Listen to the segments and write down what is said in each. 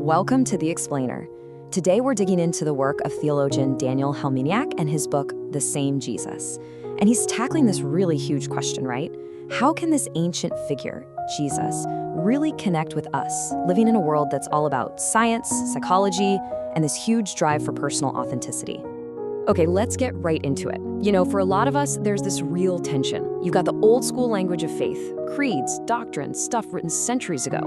Welcome to The Explainer. Today we're digging into the work of theologian Daniel Helminiak and his book, The Same Jesus. And he's tackling this really huge question, right? How can this ancient figure, Jesus, really connect with us, living in a world that's all about science, psychology, and this huge drive for personal authenticity? Okay, let's get right into it. You know, for a lot of us, there's this real tension. You've got the old school language of faith, creeds, doctrines, stuff written centuries ago.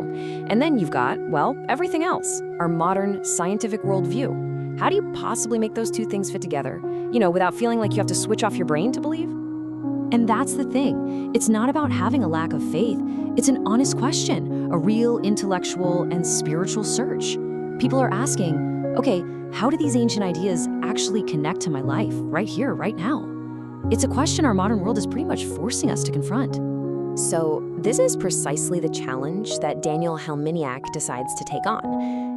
And then you've got, well, everything else, our modern scientific worldview. How do you possibly make those two things fit together, without feeling like you have to switch off your brain to believe? And that's the thing. It's not about having a lack of faith. It's an honest question, a real intellectual and spiritual search. People are asking, okay, how do these ancient ideas actually connect to my life right here, right now? It's a question our modern world is pretty much forcing us to confront. So this is precisely the challenge that Daniel Helminiak decides to take on.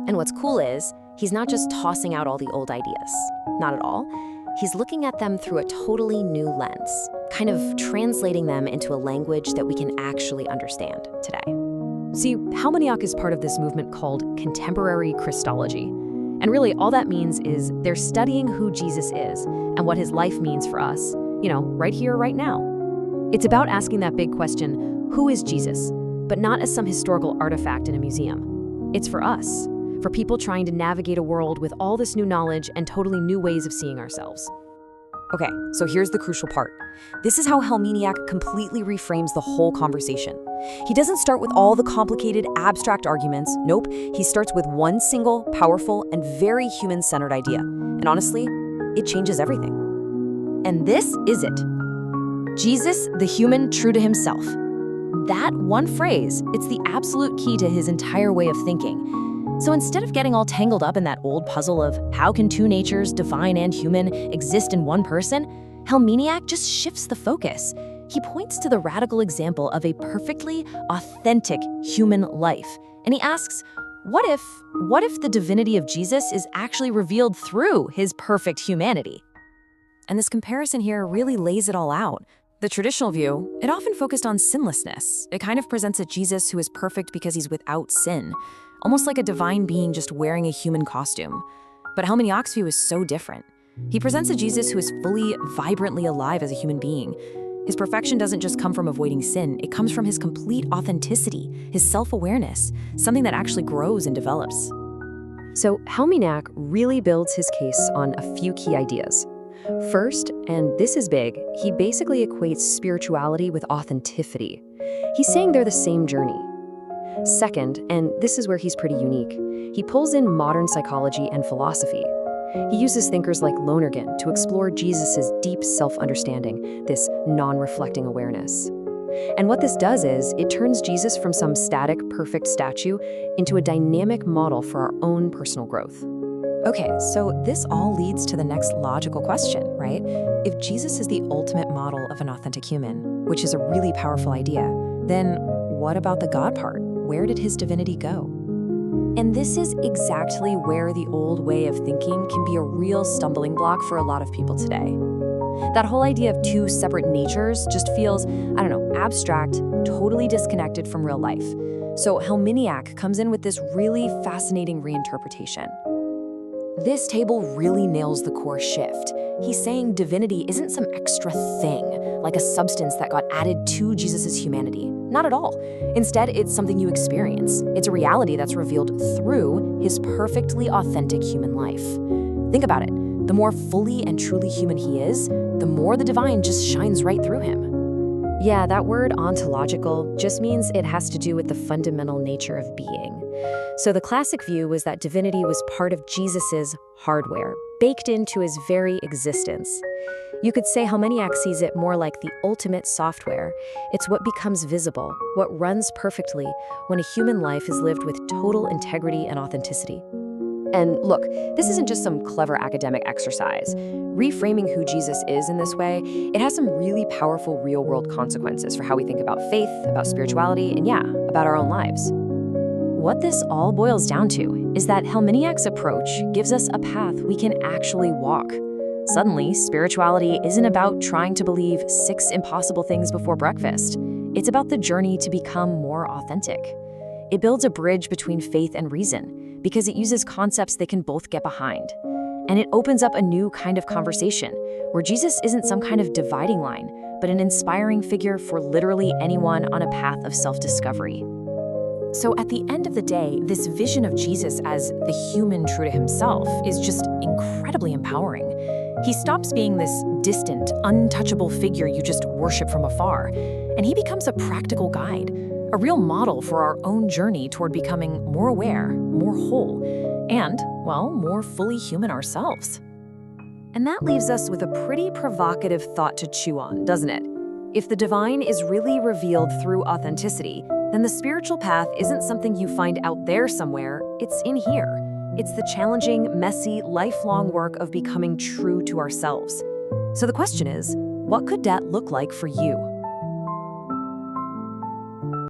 And what's cool is, he's not just tossing out all the old ideas. Not at all. He's looking at them through a totally new lens, kind of translating them into a language that we can actually understand today. See, Helminiak is part of this movement called Contemporary Christology. And really, all that means is they're studying who Jesus is and what his life means for us, right here, right now. It's about asking that big question, who is Jesus? But not as some historical artifact in a museum. It's for us, for people trying to navigate a world with all this new knowledge and totally new ways of seeing ourselves. Okay, so here's the crucial part. This is how Helminiak completely reframes the whole conversation. He doesn't start with all the complicated, abstract arguments. Nope, he starts with one single, powerful, and very human-centered idea. And honestly, it changes everything. And this is it. Jesus, the human, true to himself. That one phrase, it's the absolute key to his entire way of thinking. So instead of getting all tangled up in that old puzzle of how can two natures, divine and human, exist in one person, Helminiak just shifts the focus. He points to the radical example of a perfectly authentic human life. And he asks, what if the divinity of Jesus is actually revealed through his perfect humanity? And this comparison here really lays it all out. The traditional view, it often focused on sinlessness. It kind of presents a Jesus who is perfect because he's without sin, almost like a divine being just wearing a human costume. But Helminiak's view is so different. He presents a Jesus who is fully, vibrantly alive as a human being. His perfection doesn't just come from avoiding sin, it comes from his complete authenticity, his self-awareness, something that actually grows and develops. So Helminiak really builds his case on a few key ideas. First, and this is big, he basically equates spirituality with authenticity. He's saying they're the same journey. Second, and this is where he's pretty unique, he pulls in modern psychology and philosophy. He uses thinkers like Lonergan to explore Jesus' deep self-understanding, this non-reflecting awareness. And what this does is, it turns Jesus from some static, perfect statue into a dynamic model for our own personal growth. Okay, so this all leads to the next logical question, right? If Jesus is the ultimate model of an authentic human, which is a really powerful idea, then what about the God part? Where did his divinity go? And this is exactly where the old way of thinking can be a real stumbling block for a lot of people today. That whole idea of two separate natures just feels, abstract, totally disconnected from real life. So Helminiak comes in with this really fascinating reinterpretation. This table really nails the core shift. He's saying divinity isn't some extra thing, like a substance that got added to Jesus' humanity. Not at all. Instead, it's something you experience. It's a reality that's revealed through his perfectly authentic human life. Think about it. The more fully and truly human he is, the more the divine just shines right through him. Yeah, that word ontological just means it has to do with the fundamental nature of being. So the classic view was that divinity was part of Jesus's hardware, baked into his very existence. You could say Helminiak sees it more like the ultimate software. It's what becomes visible, what runs perfectly when a human life is lived with total integrity and authenticity. And look, this isn't just some clever academic exercise. Reframing who Jesus is in this way, it has some really powerful real-world consequences for how we think about faith, about spirituality, and about our own lives. What this all boils down to is that Helminiak's approach gives us a path we can actually walk. Suddenly, spirituality isn't about trying to believe 6 impossible things before breakfast. It's about the journey to become more authentic. It builds a bridge between faith and reason, because it uses concepts they can both get behind. And it opens up a new kind of conversation, where Jesus isn't some kind of dividing line, but an inspiring figure for literally anyone on a path of self-discovery. So at the end of the day, this vision of Jesus as the human true to himself is just incredibly empowering. He stops being this distant, untouchable figure you just worship from afar, and he becomes a practical guide, a real model for our own journey toward becoming more aware, more whole, and, well, more fully human ourselves. And that leaves us with a pretty provocative thought to chew on, doesn't it? If the divine is really revealed through authenticity, then the spiritual path isn't something you find out there somewhere, it's in here. It's the challenging, messy, lifelong work of becoming true to ourselves. So the question is, what could that look like for you?